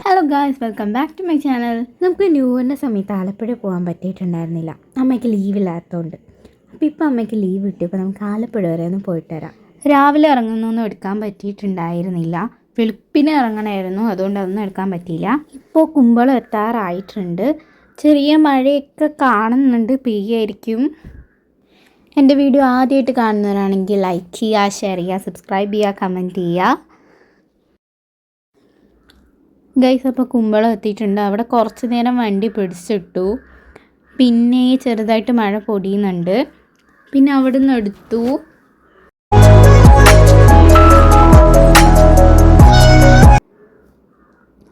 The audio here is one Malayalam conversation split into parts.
Hello guys, welcome back to my channel. നമുക്ക് ന്യൂ ഇയറിൻ്റെ സമയത്ത് ആലപ്പുഴ പോകാൻ പറ്റിയിട്ടുണ്ടായിരുന്നില്ല, അമ്മയ്ക്ക് ലീവില്ലാത്തതുകൊണ്ട്. അപ്പോൾ ഇപ്പോൾ അമ്മയ്ക്ക് ലീവ് കിട്ടിയപ്പോൾ നമുക്ക് ആലപ്പുഴ വരെ ഒന്ന് പോയിട്ട് വരാം. രാവിലെ ഇറങ്ങുന്നൊന്നും എടുക്കാൻ പറ്റിയിട്ടുണ്ടായിരുന്നില്ല, വെളുപ്പിനെ ഇറങ്ങണമായിരുന്നു, അതുകൊണ്ട് അതൊന്നും എടുക്കാൻ പറ്റിയില്ല. ഇപ്പോൾ കുമ്പളം എത്താറായിട്ടുണ്ട്, ചെറിയ മഴയൊക്കെ കാണുന്നുണ്ട്, പെയ്യായിരിക്കും. എൻ്റെ വീഡിയോ ആദ്യമായിട്ട് കാണുന്നവരാണെങ്കിൽ ലൈക്ക് ചെയ്യുക, ഷെയർ ചെയ്യുക, സബ്സ്ക്രൈബ് ചെയ്യുക, കമൻറ്റ് ചെയ്യുക. ഗൈസ്, അപ്പോൾ കുമ്പളം എത്തിയിട്ടുണ്ട്. അവിടെ കുറച്ച് നേരം വണ്ടി പിടിച്ചിട്ടു, പിന്നെ ചെറുതായിട്ട് മഴ പൊടിയുന്നുണ്ട്, പിന്നെ അവിടെ നിന്ന് എടുത്തു.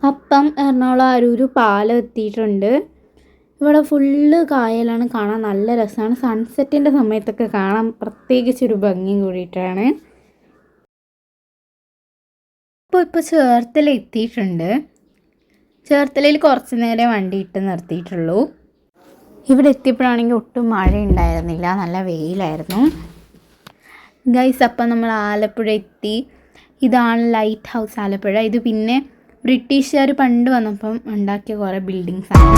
അപ്പം എറണാകുളം അരൂര് പാലം എത്തിയിട്ടുണ്ട്. ഇവിടെ ഫുള്ള് കായലാണ്, കാണാൻ നല്ല രസമാണ്. സൺസെറ്റിൻ്റെ സമയത്തൊക്കെ കാണാൻ പ്രത്യേകിച്ചൊരു ഭംഗിയും കൂടിയിട്ടാണ്. ഇപ്പോൾ ചേർത്തല എത്തിയിട്ടുണ്ട്. ചേർത്തലയിൽ കുറച്ച് നേരം വണ്ടി ഇട്ട് നിർത്തിയിട്ടുള്ളൂ. ഇവിടെ എത്തിയപ്പോഴാണെങ്കിൽ ഒട്ടും മഴ ഉണ്ടായിരുന്നില്ല, നല്ല വെയിലായിരുന്നു. ഗൈസ്, അപ്പം നമ്മൾ ആലപ്പുഴ എത്തി. ഇതാണ് ലൈറ്റ് ഹൗസ് ആലപ്പുഴ. ഇത് പിന്നെ ബ്രിട്ടീഷുകാർ പണ്ട് വന്നപ്പം ഉണ്ടാക്കിയ കുറേ ബിൽഡിങ്സ് ആണ്.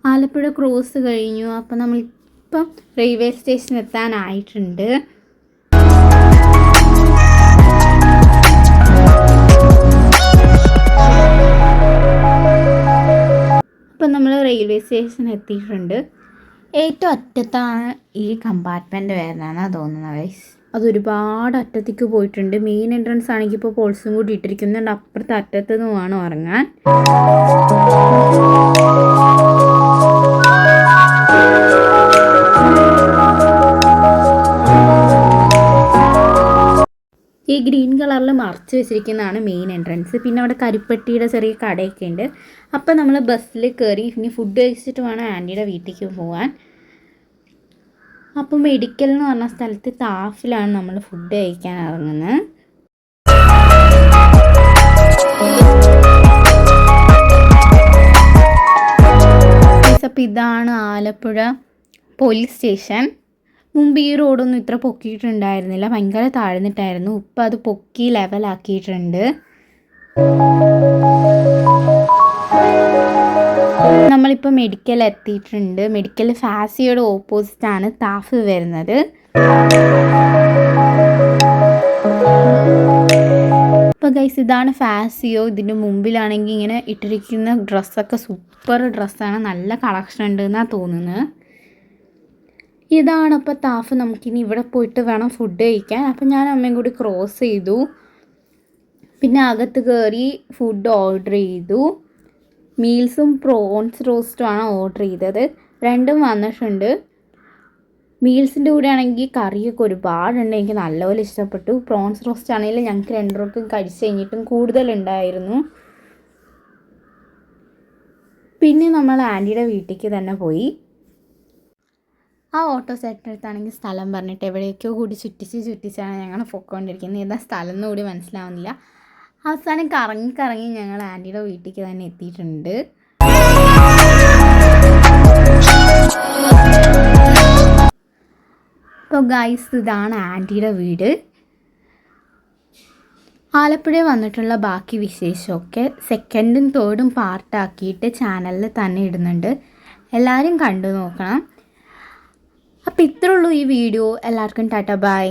ആലപ്പുഴ ക്രോസ് കഴിഞ്ഞു. അപ്പം നമ്മളിപ്പം റെയിൽവേ സ്റ്റേഷൻ എത്താനായിട്ടുണ്ട്. അപ്പം നമ്മൾ റെയിൽവേ സ്റ്റേഷൻ എത്തിയിട്ടുണ്ട്. ഏറ്റവും അറ്റത്താണ് ഈ കമ്പാർട്ട്മെൻറ്റ് വരുന്നതെന്നാണ് തോന്നുന്നത് ഗൈസ്. അതൊരുപാട് അറ്റത്തേക്ക് പോയിട്ടുണ്ട്. മെയിൻ എൻട്രൻസ് ആണെങ്കിൽ ഇപ്പോൾ പോൾസും കൂടി ഇട്ടിരിക്കുന്നുണ്ട്, അപ്പുറത്തെ അറ്റത്ത് നിന്ന് വേണം ഇറങ്ങാൻ. ഈ ഗ്രീൻ കളറിൽ മറച്ച് വെച്ചിരിക്കുന്നതാണ് മെയിൻ എൻട്രൻസ്. പിന്നെ അവിടെ കരിപ്പട്ടിയുടെ ചെറിയ കടയൊക്കെ ഉണ്ട്. അപ്പം നമ്മൾ ബസ്സിൽ കയറി ഇനി ഫുഡ് കഴിച്ചിട്ട് വേണം ആൻറ്റിയുടെ വീട്ടിലേക്ക് പോകാൻ. അപ്പോൾ മെഡിക്കൽ എന്ന് പറഞ്ഞ സ്ഥലത്ത് താഫിലാണ് നമ്മൾ ഫുഡ് കഴിക്കാൻ ഇറങ്ങുന്നത്. അപ്പോൾ ഇതാണ് ആലപ്പുഴ പോലീസ് സ്റ്റേഷൻ. മുമ്പ് ഈ റോഡൊന്നും ഇത്ര പൊക്കിയിട്ടുണ്ടായിരുന്നില്ല, ഭയങ്കര താഴ്ന്നിട്ടായിരുന്നു. ഇപ്പം അത് പൊക്കി ലെവലാക്കിയിട്ടുണ്ട്. നമ്മളിപ്പോൾ മെഡിക്കൽ എത്തിയിട്ടുണ്ട്. മെഡിക്കൽ ഫാസിയുടെ ഓപ്പോസിറ്റാണ് താഫ് വരുന്നത്. ഇപ്പോൾ ഗൈസ്, ഇതാണ് ഫാസിയോ. ഇതിൻ്റെ മുമ്പിലാണെങ്കിൽ ഇങ്ങനെ ഇട്ടിരിക്കുന്ന ഡ്രസ്സൊക്കെ സൂപ്പർ ഡ്രസ്സാണ്, നല്ല കളക്ഷൻ ഉണ്ട് എന്നാണ് തോന്നുന്നത്. ഇതാണ് അപ്പോൾ താഫ്. നമുക്കിനി ഇവിടെ പോയിട്ട് വേണം ഫുഡ് കഴിക്കാൻ. അപ്പം ഞാൻ അമ്മയും കൂടി ക്രോസ് ചെയ്തു. പിന്നെ അകത്ത് കയറി ഫുഡ് ഓർഡർ ചെയ്തു. മീൽസും പ്രോൺസ് റോസ്റ്റുമാണ് ഓർഡർ ചെയ്തത്. രണ്ടും വന്നിട്ടുണ്ട്. മീൽസിൻ്റെ കൂടെ ആണെങ്കിൽ കറിയൊക്കെ ഒരുപാടുണ്ട്, എനിക്ക് നല്ലപോലെ ഇഷ്ടപ്പെട്ടു. പ്രോൺസ് റോസ്റ്റ് ആണെങ്കിൽ ഞങ്ങൾക്ക് രണ്ടുപേർക്കും കഴിച്ച് കഴിഞ്ഞിട്ടും കൂടുതലുണ്ടായിരുന്നു. പിന്നെ നമ്മൾ ആൻറ്റിയുടെ വീട്ടിലേക്ക് തന്നെ പോയി. ആ ഓട്ടോ സെറ്റിനടുത്താണെങ്കിൽ സ്ഥലം പറഞ്ഞിട്ട് എവിടേക്കോ കൂടി ചുറ്റിച്ചാണ് ഞങ്ങൾ പൊയ്ക്കൊണ്ടിരിക്കുന്നത്. ഏതാ സ്ഥലം എന്ന് കൂടി മനസ്സിലാവുന്നില്ല. അവസാനം കറങ്ങി ഞങ്ങൾ ആൻറ്റിയുടെ വീട്ടിലേക്ക് തന്നെ എത്തിയിട്ടുണ്ട്. അപ്പോൾ ഗൈസ്, ഇതാണ് ആൻറ്റിയുടെ വീട്. ആലപ്പുഴ വന്നിട്ടുള്ള ബാക്കി വിശേഷമൊക്കെ സെക്കൻഡും തേർഡും പാർട്ടാക്കിയിട്ട് ചാനലിൽ തന്നെ ഇടുന്നുണ്ട്, എല്ലാവരും കണ്ടു നോക്കണം. അപ്പോൾ ഇത്രേ ഉള്ളൂ ഈ വീഡിയോ. എല്ലാവർക്കും ടാറ്റ, ബൈ.